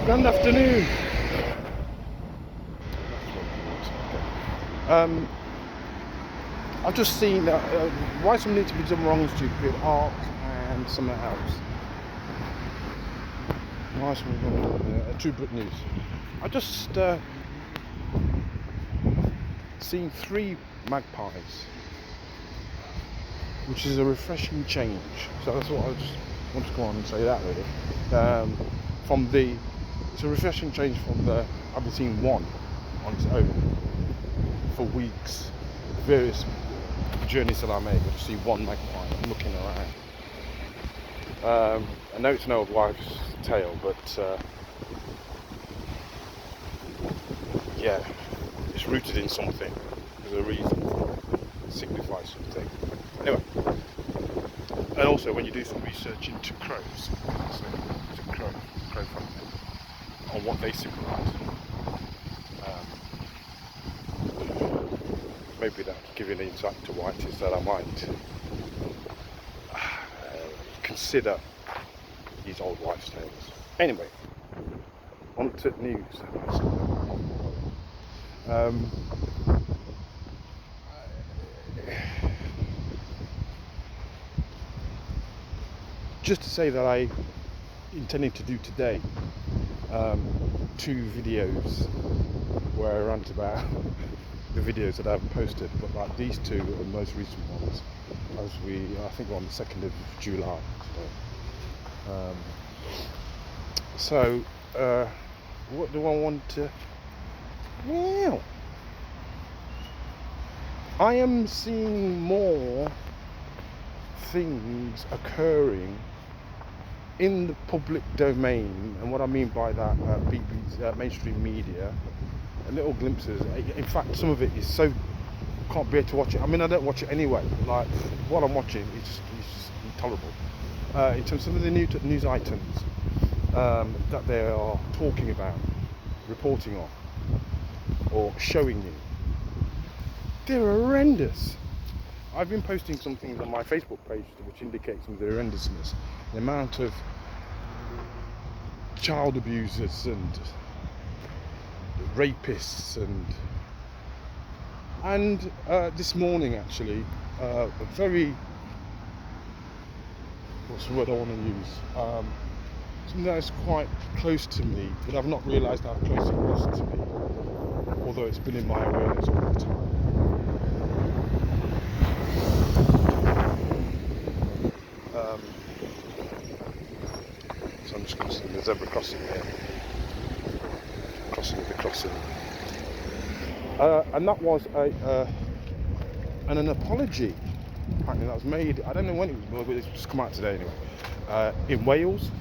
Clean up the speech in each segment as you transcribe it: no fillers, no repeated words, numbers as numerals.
Good afternoon. I've just seen why some need to be done wrong with art and something else. Why something wrong? True Brit news. I just seen 3 magpies, which is a refreshing change. So that's what I just want to go on and say that really. It's a refreshing change from I've been seeing one on its own for weeks. Various journeys that I make, I just see one magpie looking around. I know it's an old wives' tale, but yeah, it's rooted in something. There's a reason. It signifies something. Anyway, and also when you do some research into crows, so it's a crow family, on what they symbolise. Maybe that will give you an insight to why it is that I might consider these old wives' tales. Anyway, on to news. Just to say that I intending to do today 2 videos where I rant about the videos that I've posted, but like these 2 are the most recent ones, as I think we're on the 2nd of July. So what do I want to? Well, I am seeing more things occurring in the public domain, and what I mean by that, BB's mainstream media. Little glimpses. In fact, some of it is so can't bear to watch it. I mean, I don't watch it anyway. Like what I'm watching is just intolerable. In terms of some of the news items that they are talking about, reporting on, or showing you, they're horrendous. I've been posting some things on my Facebook page which indicate some of the horrendousness, the amount of child abusers and rapists and this morning actually a very, what's the word I want to use, something that's quite close to me, but I've not realised how close it was to me, although it's been in my awareness all the time. So I'm just crossing the zebra crossing here. Crossing. And that was an apology apparently that was made, I don't know when it was, but it's just come out today anyway, in Wales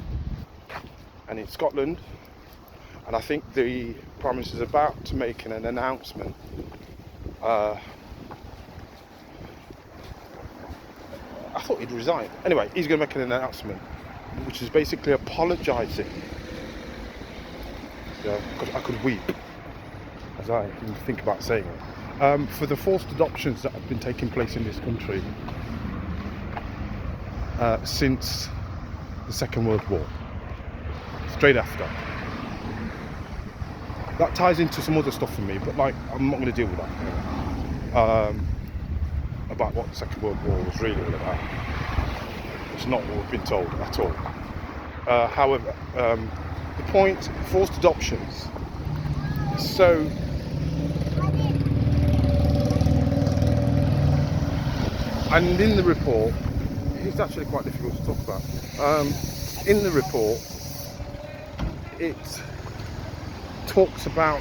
and in Scotland, and I think the Prime Minister is about to make an announcement I thought he'd resigned. Anyway, he's going to make an announcement which is basically apologising. I could weep as I think about saying it, for the forced adoptions that have been taking place in this country since the Second World War, straight after. That ties into some other stuff for me, but like I'm not going to deal with that anyway. About what the Second World War was really all about. It's not what we've been told at all. However, the point, forced adoptions. So, and in the report, it's actually quite difficult to talk about. In the report, it talks about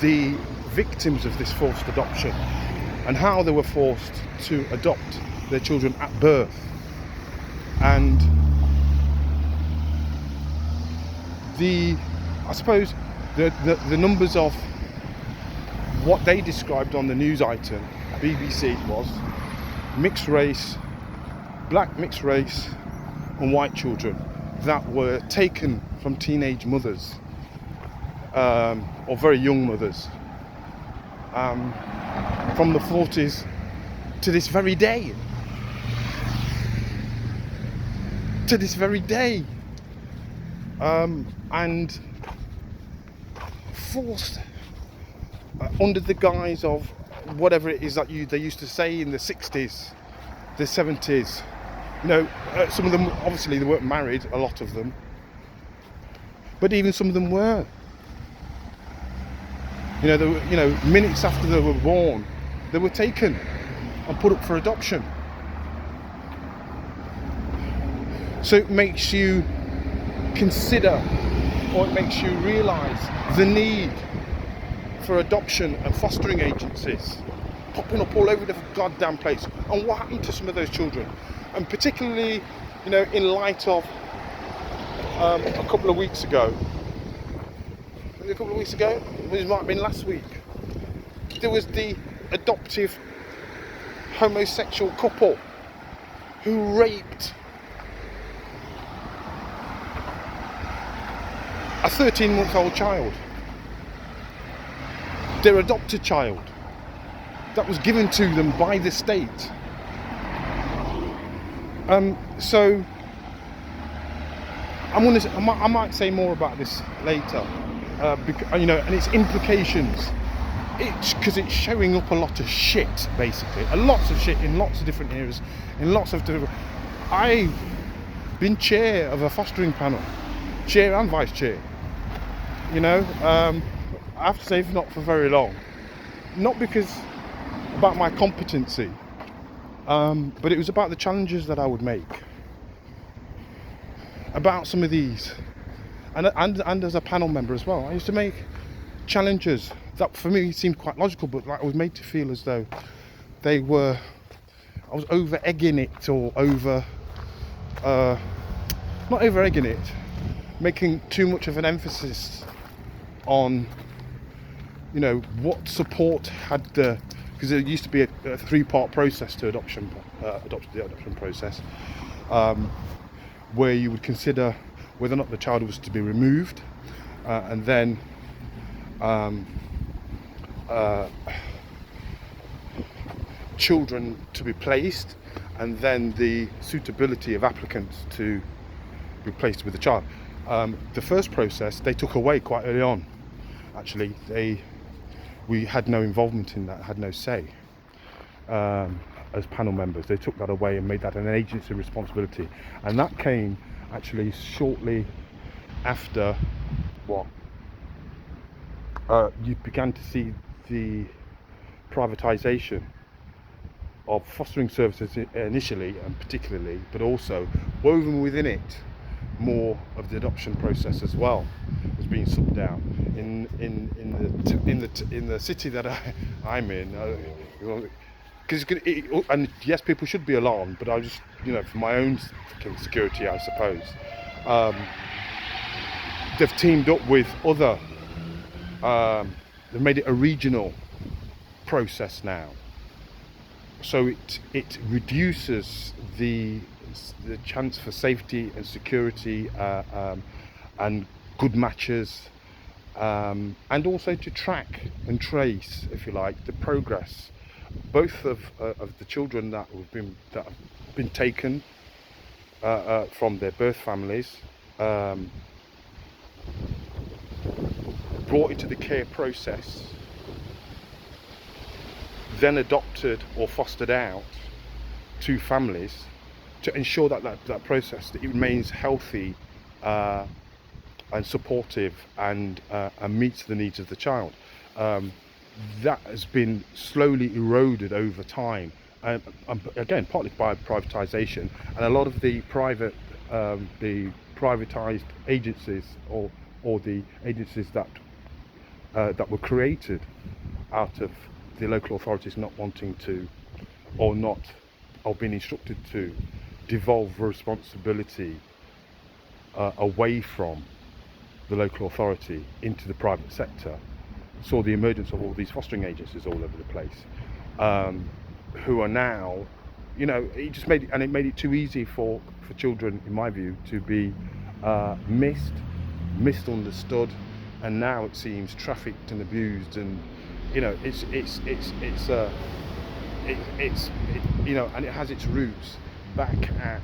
the victims of this forced adoption and how they were forced to adopt their children at birth. And I suppose the numbers of what they described on the news item, BBC, was mixed race, black mixed race and white children that were taken from teenage mothers, or very young mothers, from the 40s to this very day. and forced under the guise of whatever it is that they used to say in the 60s, the 70s. Some of them, obviously, they weren't married, a lot of them, but even some of them were. They were, minutes after they were born, they were taken and put up for adoption. So it makes you consider, or it makes you realise the need for adoption and fostering agencies popping up all over the goddamn place, and what happened to some of those children, and particularly, in light of a couple of weeks ago, it might have been last week, there was the adoptive homosexual couple who raped a 13-month-old child, their adopted child, that was given to them by the state. So I might say more about this later, and its implications. Because it's showing up a lot of shit, basically, lots of shit in lots of different areas, in lots of different. I've been chair of a fostering panel, chair and vice chair. I have to say, not for very long, not because about my competency, but it was about the challenges that I would make about some of these, and as a panel member as well, I used to make challenges that for me seemed quite logical, but I was made to feel as though I was over egging it, or not over egging it, making too much of an emphasis on what support had because there used to be a 3-part process to the adoption process, where you would consider whether or not the child was to be removed, and then children to be placed, and then the suitability of applicants to be placed with the child. The first process they took away quite early on. Actually, we had no involvement in that, had no say as panel members. They took that away and made that an agency responsibility, and that came actually shortly after you began to see the privatisation of fostering services initially and particularly, but also woven within it more of the adoption process as well was being sucked down in the city that I'm in. And yes, people should be alarmed, but I just, for my own security, I suppose, they've teamed up with other. They've made it a regional process now, so it reduces the chance for safety and security, and good matches, and also to track and trace, if you like, the progress both of the children that have been taken from their birth families, brought into the care process, then adopted or fostered out to families, to ensure that process that it remains healthy and supportive and meets the needs of the child. That has been slowly eroded over time, again partly by privatisation, and a lot of the privatised agencies or the agencies that were created out of the local authorities not wanting to, or being instructed to devolve responsibility away from the local authority into the private sector, saw the emergence of all these fostering agencies all over the place, who are now, it made it too easy for children, in my view, to be misunderstood, and now it seems trafficked and abused, and and it has its roots back at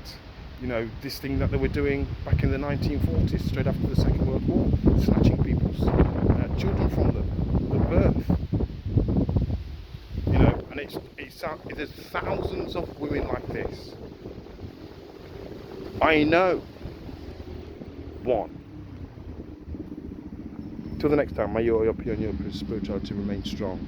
you know, this thing that they were doing back in the 1940s, straight after the Second World War, snatching people's children from them at birth. You know, and there's thousands of women like this. I know one. Till the next time, may your spirituality remain strong.